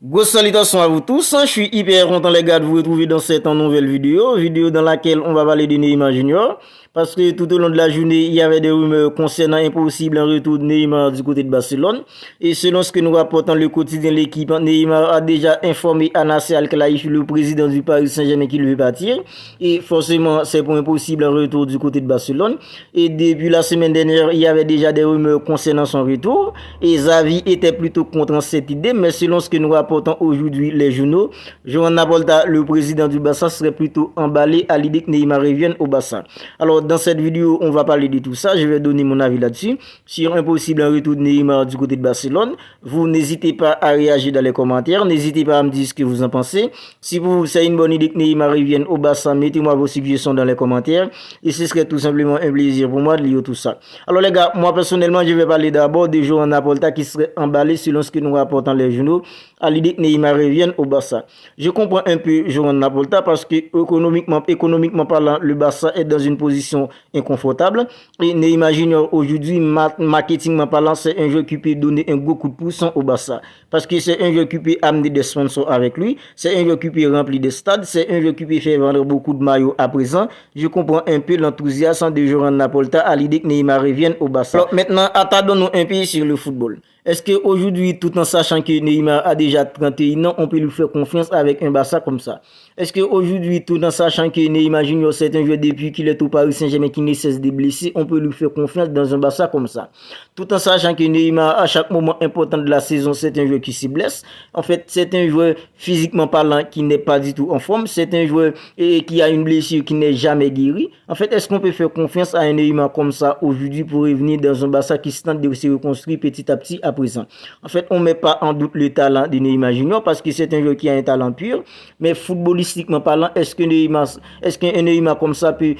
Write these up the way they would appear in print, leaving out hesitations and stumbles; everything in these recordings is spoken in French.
Grosse salutation à vous tous, je suis hyper content les gars de vous retrouver dans cette nouvelle vidéo dans laquelle on va parler de Neymar Junior. Parce que tout au long de la journée, il y avait des rumeurs concernant un possible retour de Neymar du côté de Barcelone. Et selon ce que nous rapportons le quotidien de l'équipe, Neymar a déjà informé à Nasser Al-Khelaifi, le président du Paris Saint-Germain, qu'il veut partir. Et forcément, c'est pour un possible retour du côté de Barcelone. Et depuis la semaine dernière, il y avait déjà des rumeurs concernant son retour. Et Xavi était plutôt contre cette idée, mais selon ce que nous rapportons aujourd'hui les journaux, Joan Laporta, le président du Barça, serait plutôt emballé à l'idée que Neymar revienne au Barça. Alors, dans cette vidéo, on va parler de tout ça. Je vais donner mon avis là-dessus. Sur un possible retour de Neymar du côté de Barcelone. Vous n'hésitez pas à réagir dans les commentaires. N'hésitez pas à me dire ce que vous en pensez. Si vous c'est une bonne idée que Neymar revienne au Barça, mettez-moi vos suggestions dans les commentaires. Et ce serait tout simplement un plaisir pour moi de lire tout ça. Alors les gars, moi personnellement, je vais parler d'abord de Joan Laporta qui serait emballé selon ce que nous rapportons les journaux à l'idée que Neymar revienne au Barça. Je comprends un peu Joan Laporta parce que économiquement parlant, le Barça est dans une position inconfortable. Et Neymar Junior aujourd'hui, marketingment parlant, c'est un joueur qui peut donner un gros coup de pouce au Barça. Parce que c'est un joueur qui peut amener des sponsors avec lui. C'est un joueur qui peut remplir des stades. C'est un joueur qui peut faire vendre beaucoup de maillots à présent. Je comprends un peu l'enthousiasme de Joan Laporta à l'idée que Neymar revienne au Barça. Alors maintenant, attardons-nous un peu sur le football. Est-ce qu'aujourd'hui, tout en sachant que Neymar a déjà 31 ans, on peut lui faire confiance avec un Barça comme ça? Est-ce qu'aujourd'hui, tout en sachant que Neymar Junior, c'est un joueur depuis qu'il est au Paris Saint-Germain qui ne cesse de blesser, on peut lui faire confiance dans un Barça comme ça? Tout en sachant que Neymar, à chaque moment important de la saison, c'est un joueur qui se blesse. En fait, c'est un joueur physiquement parlant qui n'est pas du tout en forme. C'est un joueur qui a une blessure qui n'est jamais guérie. En fait, est-ce qu'on peut faire confiance à un Neymar comme ça aujourd'hui pour revenir dans un Barça qui se tente de se reconstruire petit à petit à présent? En fait, on ne met pas en doute le talent de Neymar Junior parce que c'est un joueur qui a un talent pur. Mais footballistiquement parlant, est-ce qu'un Neymar comme ça peut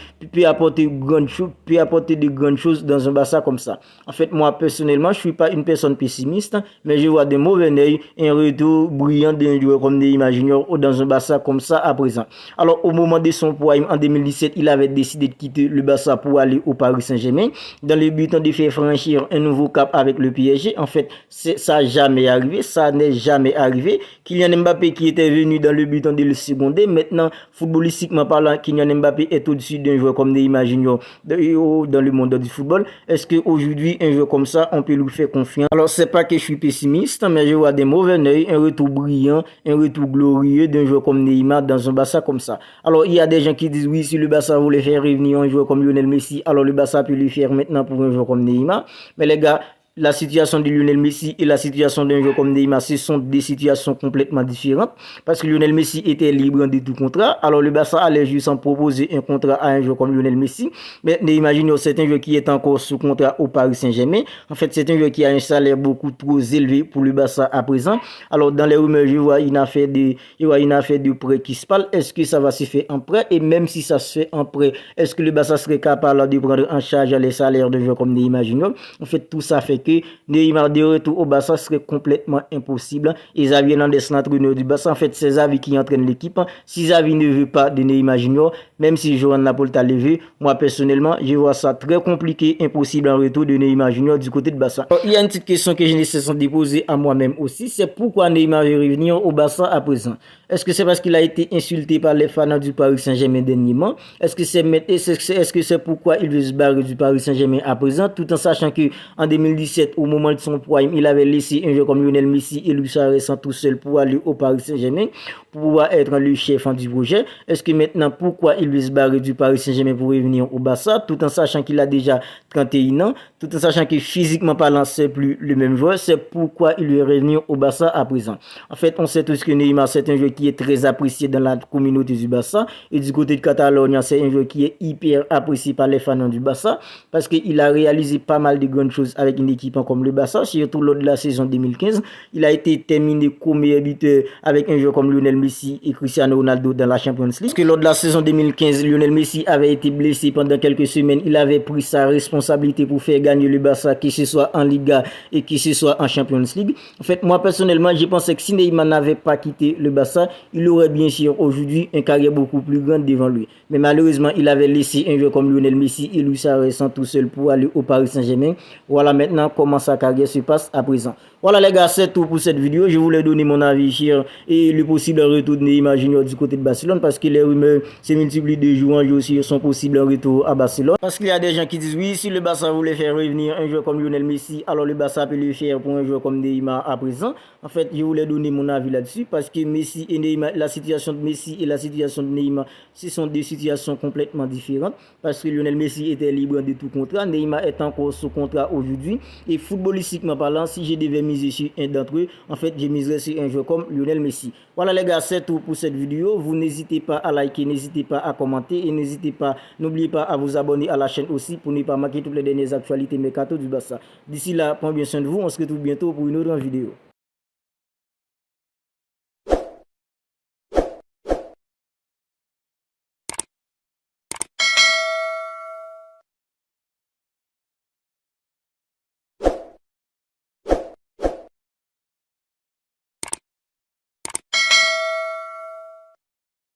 apporter de grandes choses dans un Barça comme ça? En fait, moi personnellement, je ne suis pas une personne pessimiste, mais je vois de mauvais œil un retour brillant d'un joueur comme Neymar Junior dans un Barça comme ça à présent. Alors, au moment de son prime en 2017, il avait décidé de quitter le Barça pour aller au Paris Saint-Germain dans le but de faire franchir un nouveau cap avec le PSG. En fait, ça n'a jamais arrivé, ça n'est jamais arrivé. Kylian Mbappé qui était venu dans le but de le seconder, maintenant, footballistiquement parlant, Kylian Mbappé est au-dessus d'un joueur comme Neymar Junior dans le monde du football. Est-ce qu'aujourd'hui, un joueur comme ça, on peut lui faire confiance? Alors, c'est pas que je suis pessimiste, mais je vois des mauvais œil, un retour brillant, un retour glorieux d'un joueur comme Neymar dans un Barça comme ça. Alors, il y a des gens qui disent, oui, si le Barça voulait faire revenir un joueur comme Lionel Messi, alors le Barça peut le faire maintenant pour un joueur comme Neymar. Mais les gars, la situation de Lionel Messi et la situation d'un joueur comme Neymar, ce sont des situations complètement différentes. Parce que Lionel Messi était libre de tout contrat. Alors le Barça allait juste en proposer un contrat à un joueur comme Lionel Messi. Mais Neymar Junior, c'est un joueur qui est encore sous contrat au Paris Saint-Germain. En fait, c'est un joueur qui a un salaire beaucoup trop élevé pour le Barça à présent. Alors dans les rumeurs, je vois une affaire de prêt qui se parle. Est-ce que ça va se faire en prêt? Et même si ça se fait en prêt, est-ce que le Barça serait capable de prendre en charge les salaires d'un joueur comme Neymar Junior? En fait, tout ça fait que Neymar de retour au Barça serait complètement impossible. Et Xavi Hernandez, l'entraîneur du Barça, en fait, c'est Xavi qui entraîne l'équipe. Si Xavi ne veut pas de Neymar Junior, même si Joan Laporta le veut, moi personnellement, je vois ça très compliqué, impossible en retour de Neymar Junior du côté de Barça. Alors, il y a une petite question que je nécessaire de poser à moi-même aussi, c'est pourquoi Neymar veut revenir au Barça à présent? Est-ce que c'est parce qu'il a été insulté par les fans du Paris Saint-Germain dernièrement? Est-ce que c'est pourquoi il veut se barrer du Paris Saint-Germain à présent, tout en sachant que en 2017, au moment de son prime, il avait laissé un joueur comme Lionel Messi et Luis Suarez tout seul pour aller au Paris Saint-Germain, pour pouvoir être le chef du projet? Est-ce que maintenant, pourquoi il veut se barrer du Paris Saint-Germain pour revenir au Barça, tout en sachant qu'il a déjà 31 ans, tout en sachant que physiquement parlant, c'est plus le même joueur? C'est pourquoi il veut revenir au Barça à présent. En fait, on sait tous que Neymar, c'est un joueur qui est très apprécié dans la communauté du Barça. Et du côté de Catalogne, c'est un joueur qui est hyper apprécié par les fans du Barça parce qu'il a réalisé pas mal de grandes choses avec une équipe comme le Barça, surtout lors de la saison 2015. Il a été terminé comme meilleur buteur avec un joueur comme Lionel Messi et Cristiano Ronaldo dans la Champions League. Parce que lors de la saison 2015, Lionel Messi avait été blessé pendant quelques semaines. Il avait pris sa responsabilité pour faire gagner le Barça, que ce soit en Liga et que ce soit en Champions League. En fait, moi personnellement, je pensais que si Neymar n'avait pas quitté le Barça, il aurait bien sûr aujourd'hui une carrière beaucoup plus grande devant lui. Mais malheureusement, il avait laissé un joueur comme Lionel Messi et Luis Suarez tout seul pour aller au Paris Saint-Germain. Voilà maintenant comment sa carrière se passe à présent. Voilà les gars, c'est tout pour cette vidéo. Je voulais donner mon avis sur et le possible retour de Neymar Junior du côté de Barcelone parce que les rumeurs se multiplient de jour en jour sur son possible retour à Barcelone. Parce qu'il y a des gens qui disent oui, si le Barça voulait faire revenir un joueur comme Lionel Messi, alors le Barça peut le faire pour un joueur comme Neymar à présent. En fait, je voulais donner mon avis là-dessus parce que Messi et Neymar, la situation de Messi et la situation de Neymar, ce sont deux situations complètement différentes parce que Lionel Messi était libre de tout contrat, Neymar est encore sous contrat aujourd'hui et footballistiquement parlant, si je devais miser sur un d'entre eux, en fait, je miserais sur un joueur comme Lionel Messi. Voilà les gars, c'est tout pour cette vidéo. Vous n'hésitez pas à liker, n'hésitez pas à commenter et n'hésitez pas, n'oubliez pas à vous abonner à la chaîne aussi pour ne pas manquer toutes les dernières actualités mercato du Barça. D'ici là, prenez bien soin de vous. On se retrouve bientôt pour une autre vidéo.